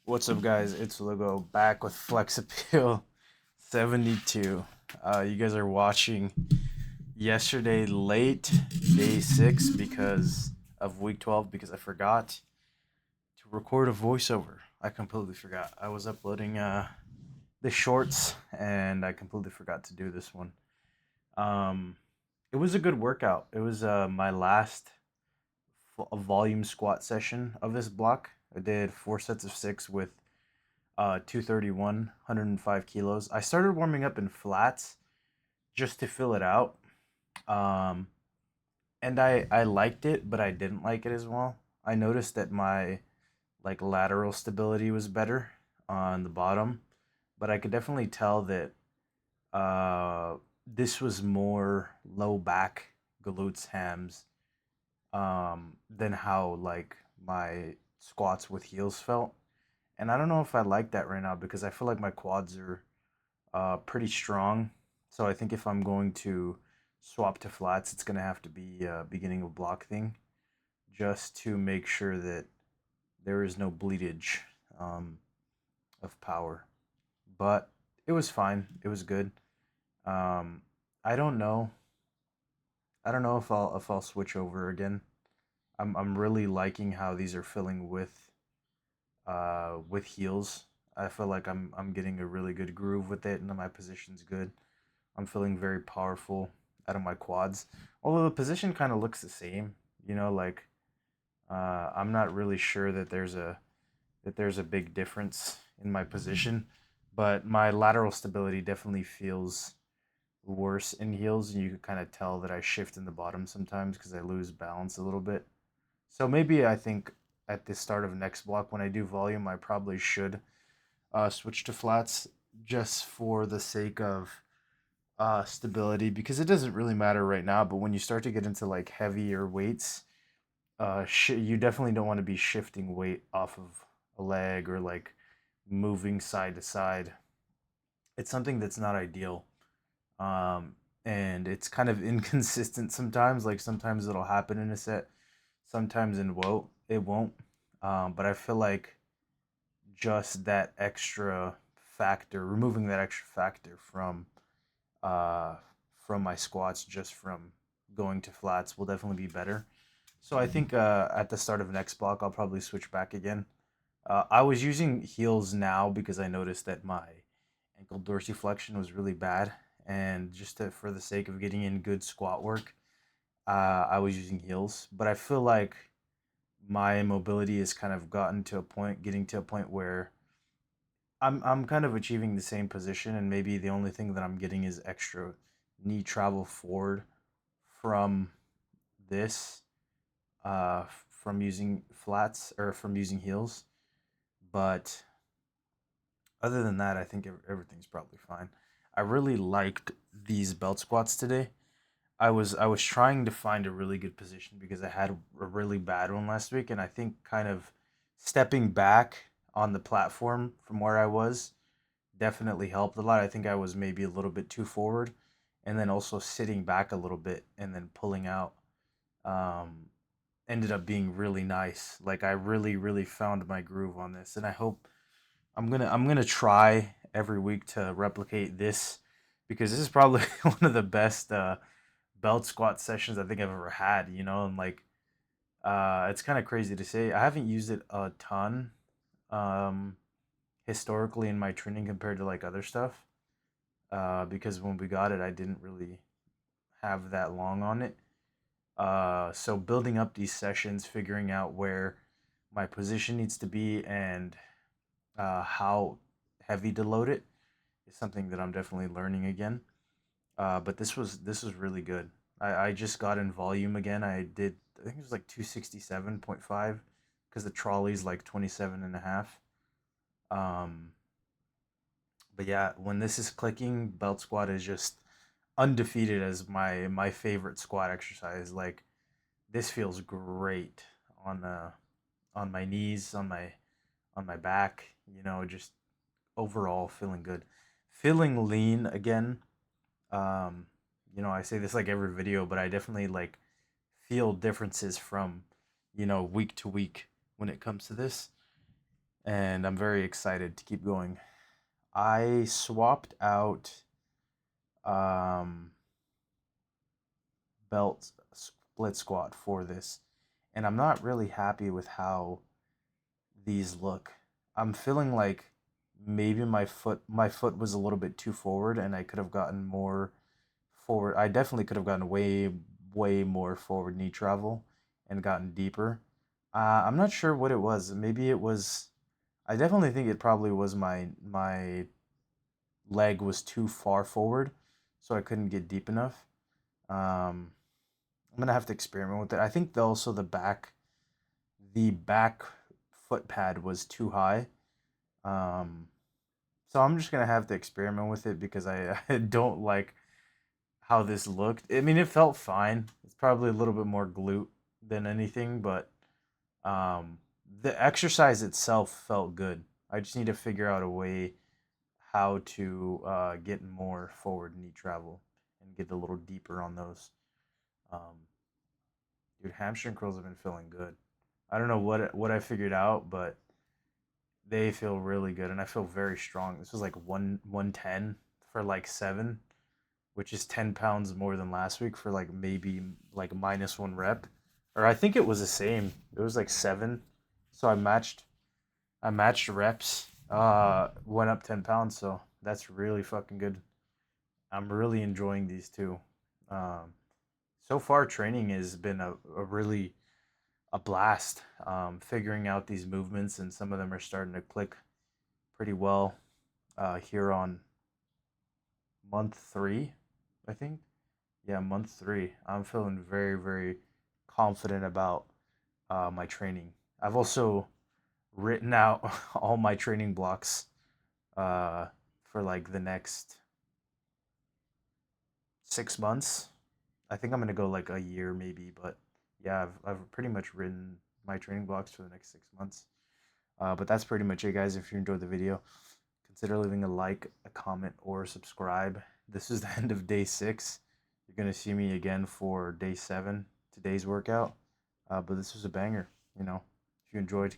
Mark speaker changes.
Speaker 1: What's up, guys? It's Logo back with Flex Appeal 72. You guys are watching yesterday late, day 6, because of week 12, because I forgot to record a voiceover. I completely forgot. I was uploading the shorts and I completely forgot to do this one. Um, it was a good workout. It was my last volume squat session of this block. I did 4 sets of 6 with 231, 105 kilos. I started warming up in flats just to fill it out. Um, and I liked it, but I didn't like it as well. I noticed that my like lateral stability was better on the bottom, but I could definitely tell that this was more low back, glutes, hams, than how like my squats with heels felt. And I don't know if I like that right now because I feel like my quads are pretty strong. So I think if I'm going to swap to flats, it's going to have to be a beginning of block thing just to make sure that there is no bleedage um, of power. But it was fine. It was good. Um, I don't know. I don't know if I'll switch over again. I'm really liking how these are filling with heels. I feel like I'm getting a really good groove with it, and my position's good. I'm feeling very powerful out of my quads. Although the position kind of looks the same, like I'm not really sure that there's a big difference in my position, but my lateral stability definitely feels worse in heels, and you can kind of tell that I shift in the bottom sometimes because I lose balance a little bit. So maybe I think at the start of next block when I do volume, I probably should switch to flats just for the sake of stability because it doesn't really matter right now. But when you start to get into like heavier weights, you definitely don't want to be shifting weight off of a leg or like moving side to side. It's something that's not ideal. Um, and it's kind of inconsistent sometimes. Like sometimes it'll happen in a set, sometimes it won't. But I feel like just that extra factor, removing that extra factor uh, from my squats just from going to flats will definitely be better. So I think at the start of next block, I'll probably switch back again. I was using heels now because I noticed that my ankle dorsiflexion was really bad, and for the sake of getting in good squat work, I was using heels. But I feel like my mobility has kind of getting to a point where I'm kind of achieving the same position, and maybe the only thing that I'm getting is extra knee travel forward from this, from using flats or from using heels. But other than that, I think everything's probably fine. I really liked these belt squats today. I was trying to find a really good position because I had a really bad one last week, and I think kind of stepping back on the platform from where I was definitely helped a lot. I think I was maybe a little bit too forward, and then also sitting back a little bit and then pulling out um, ended up being really nice. Like I really, really found my groove on this, and I hope I'm gonna try every week to replicate this because this is probably one of the best belt squat sessions I think I've ever had. And like it's kind of crazy to say. I haven't used it a ton um, historically in my training compared to like other stuff because when we got it, I didn't really have that long on it. So building up these sessions, figuring out where my position needs to be and how heavy to load it is something that I'm definitely learning again. But this was really good. I just got in volume again. I think it was like 267.5 because the trolley's like 27 and a half. Um, but yeah, when this is clicking, belt squat is just undefeated as my favorite squat exercise. Like this feels great on on my knees, on my back, just overall feeling good. Feeling lean again. Um, I say this like every video, but I definitely like feel differences from, week to week when it comes to this. and I'm very excited to keep going. I swapped out um, belt split squat for this, and I'm not really happy with how these look. I'm feeling like maybe my foot was a little bit too forward, and I could have gotten more forward. I definitely could have gotten way more forward knee travel and gotten deeper. I'm not sure what it was. Maybe it was. I definitely think it probably was my leg was too far forward, so I couldn't get deep enough. Um, I'm gonna have to experiment with it. I think also the back foot pad was too high. Um, so I'm just gonna have to experiment with it because I don't like how this looked. I mean, it felt fine. It's probably a little bit more glute than anything, but um, the exercise itself felt good. I just need to figure out a way how to get more forward knee travel and get a little deeper on those. Um, dude, hamstring curls have been feeling good. I don't know what I figured out, but they feel really good, and I feel very strong. This was like 110 for like 7, which is 10 pounds more than last week for like maybe like -1 rep, or I think it was the same. It was like 7, so I matched reps. Went up 10 pounds, so that's really fucking good. I'm really enjoying these two. Um, so far, training has been a really a blast. Figuring out these movements, and some of them are starting to click pretty well here on month 3, I think. Yeah, month 3. I'm feeling very confident about my training. I've also written out all my training blocks uh, for like the next 6 months. I think I'm gonna go like a year maybe, but yeah, I've pretty much written my training blocks for the next 6 months. But that's pretty much it, guys. If you enjoyed the video, consider leaving a like, a comment, or subscribe. This is the end of day 6. You're gonna see me again for day 7, today's workout. But this was a banger. If you enjoyed,